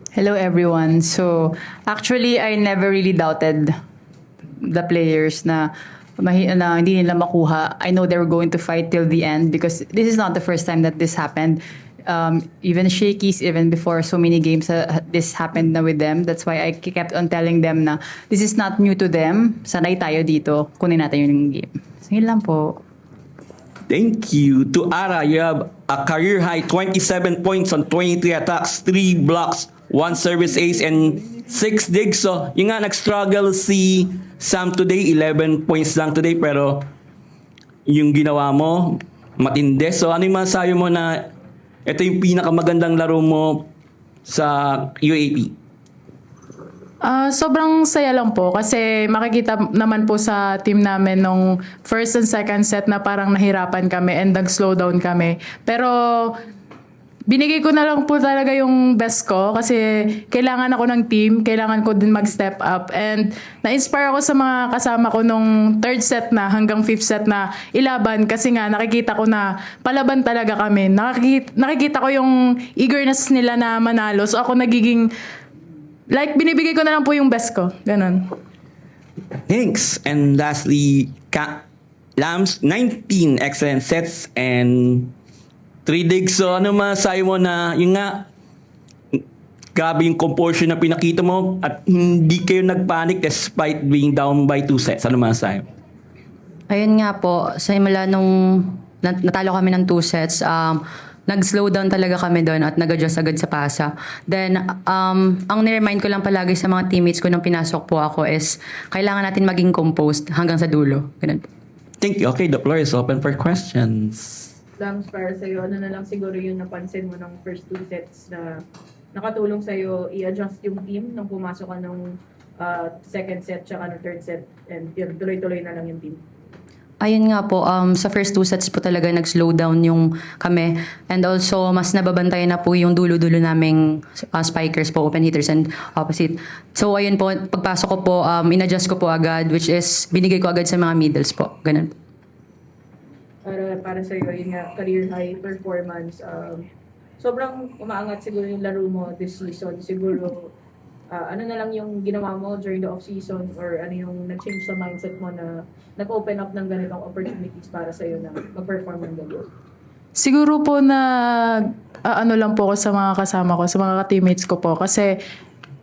Hello everyone. So actually I never really doubted the players na hindi nila makuha. I know they were going to fight till the end because this is not the first time that this happened. Even Shakey's, even before so many games, this happened na with them. That's why I kept on telling them na this is not new to them. Sanay tayo dito. Kunin natin yung game. So yun lang po. Thank you. To Ara, you have a career high 27 points on 23 attacks, 3 blocks, 1 service ace, and 6 digs. So, yung nga, nag-struggle si Sam today, 11 points lang today, pero yung ginawa mo, matindi. So, ano yung masasabi mo na ito yung pinakamagandang laro mo sa UAP? Sobrang saya lang po kasi makikita naman po sa team namin nung first and second set na parang nahirapan kami and nag-slow down kami. Pero binigay ko na lang po talaga yung best ko kasi kailangan ako ng team, kailangan ko din mag-step up and na-inspire ako sa mga kasama ko nung third set na hanggang fifth set na ilaban kasi nga nakikita ko na palaban talaga kami. Nakikita ko yung eagerness nila na manalo so ako nagiging binibigay ko na lang po yung best ko. Ganon. Thanks. And lastly, Lams, 19 excellent sets and 3 digs. So ano masasabi mo na yung nga, grabe yung composure na pinakita mo at hindi kayo nagpanic despite being down by 2 sets. Ano masasabi mo? Ayun nga po, sa simula nung natalo kami ng 2 sets, nag-slow down talaga kami doon at nag-adjust agad sa pasa. Then, ang niremind ko lang palagi sa mga teammates ko nung pinasok po ako is kailangan natin maging composed hanggang sa dulo. Ganun po. Thank you. Okay, the floor is open for questions. Lams, para sa'yo, ano na lang siguro yung napansin mo ng first 2 sets na nakatulong sa'yo i-adjust yung team nung pumasok ka ng second set tsaka ng third set and yun, tuloy-tuloy na lang yung team? Ayun nga po, sa first 2 sets po talaga nag-slow down yung kami. And also, mas nababantayan na po yung dulo-dulo naming spikers po, open hitters and opposite. So ayun po, pagpasok ko po, in-adjust ko po agad, which is binigay ko agad sa mga middles po. Ganun. Para sa'yo, yun nga, career high performance. Sobrang umaangat siguro yung laro mo this season. Siguro, ano na lang yung ginawa mo during the off-season or ano yung nag-change sa mindset mo na nag-open up ng ganitong opportunities para sa'yo na mag-perform ng ganito? Siguro po na ano lang po ako sa mga kasama ko, sa mga teammates ko po. Kasi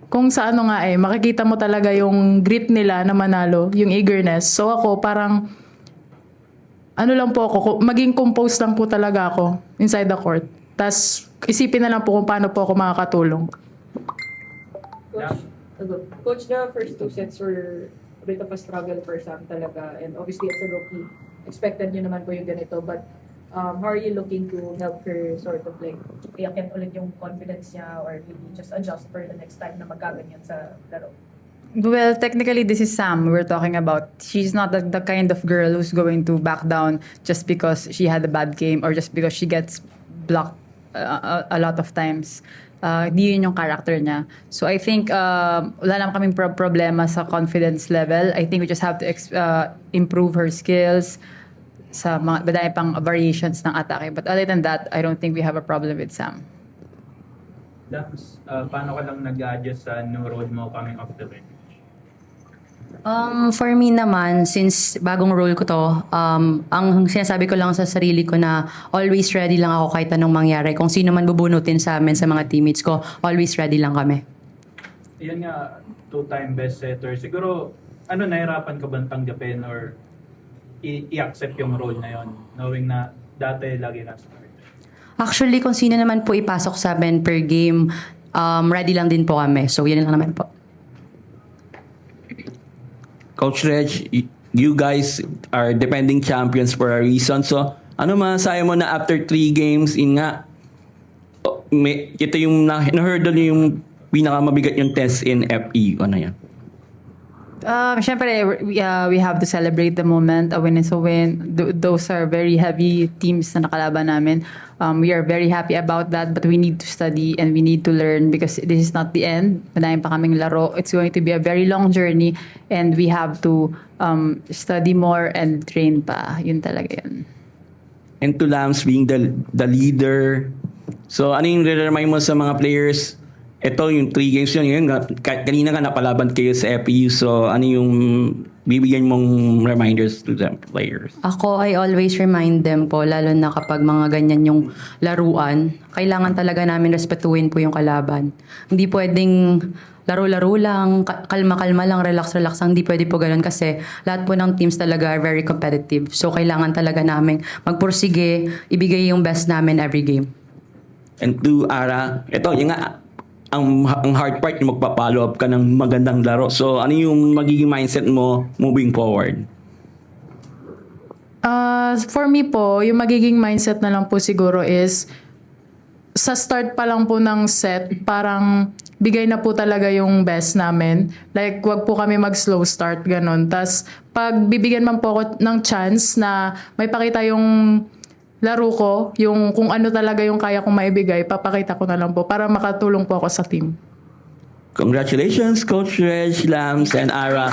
kung sa ano nga makikita mo talaga yung grit nila na manalo, yung eagerness. So ako parang ano lang po ako, maging composed lang po talaga ako inside the court. Tapos isipin na lang po kung paano po ako makakatulong. Coach, the first 2 sets were a bit of a struggle for Sam talaga. And obviously, as a rookie, expected nyo naman po yung ganito. But how are you looking to help her sort of iyakin ulit yung confidence niya or maybe just adjust for the next time na magkaganyan sa laro? Well, technically, this is Sam we're talking about. She's not the kind of girl who's going to back down just because she had a bad game or just because she gets blocked a lot of times. Di yun yung character niya. So I think wala naman kaming problema sa confidence level. I think we just have to improve her skills sa mga madami pang variations ng atake. But other than that, I don't think we have a problem with Sam. Dax, paano ka lang nag-adjust sa new role mo coming off the bench? For me naman, since bagong role ko to, ang sinasabi ko lang sa sarili ko na always ready lang ako kahit anong mangyari. Kung sino man bubunutin sa amin, sa mga teammates ko, always ready lang kami. Yan nga, 2-time best setter. Siguro, nahirapan ka bang tanggapin or i-accept yung role na yon, knowing na dati lagi na start? Actually, kung sino naman po ipasok sa amin per game, ready lang din po kami. So, yun lang naman po. Coach Reg, you guys are defending champions for a reason. So, ano masasabi mo na after 3 games, ito yung na-hurdle yung pinakamabigat yung test in FE. Ano yan? Siyempre, we have to celebrate the moment. A win is a win. Those are very heavy teams na nakalaban namin. We are very happy about that, but we need to study and we need to learn because this is not the end. Madami pa kaming laro. It's going to be a very long journey and we have to study more and train pa. Yun talaga yun. And to Lams being the leader. So, ano yung re-remind mo sa mga players ito yung 3 games yun. Yun kanina nga napalaban kayo sa FEU. So, ano yung bibigyan mong reminders to the players? Ako, I always remind them po, lalo na kapag mga ganyan yung laruan, kailangan talaga namin respetuhin po yung kalaban. Hindi pwedeng laro-laro lang, kalma-kalma lang, relax-relax lang. Hindi pwede po ganun kasi lahat po ng teams talaga are very competitive. So, kailangan talaga namin magpursige, ibigay yung best namin every game. And to Ara, ito, yung nga, ang hard part yung magpa-follow up ka ng magandang laro. So, ano yung magiging mindset mo moving forward? For me po, yung magiging mindset na lang po siguro is sa start pa lang po ng set, parang bigay na po talaga yung best namin. Like, wag po kami mag-slow start, ganun. Tas, pag bibigyan man po ako ng chance na may pakita yung laro ko, yung kung ano talaga yung kaya kong maibigay, papakita ko na lang po para makatulong po ako sa team. Congratulations, Coach Reg, Lams, and Ara.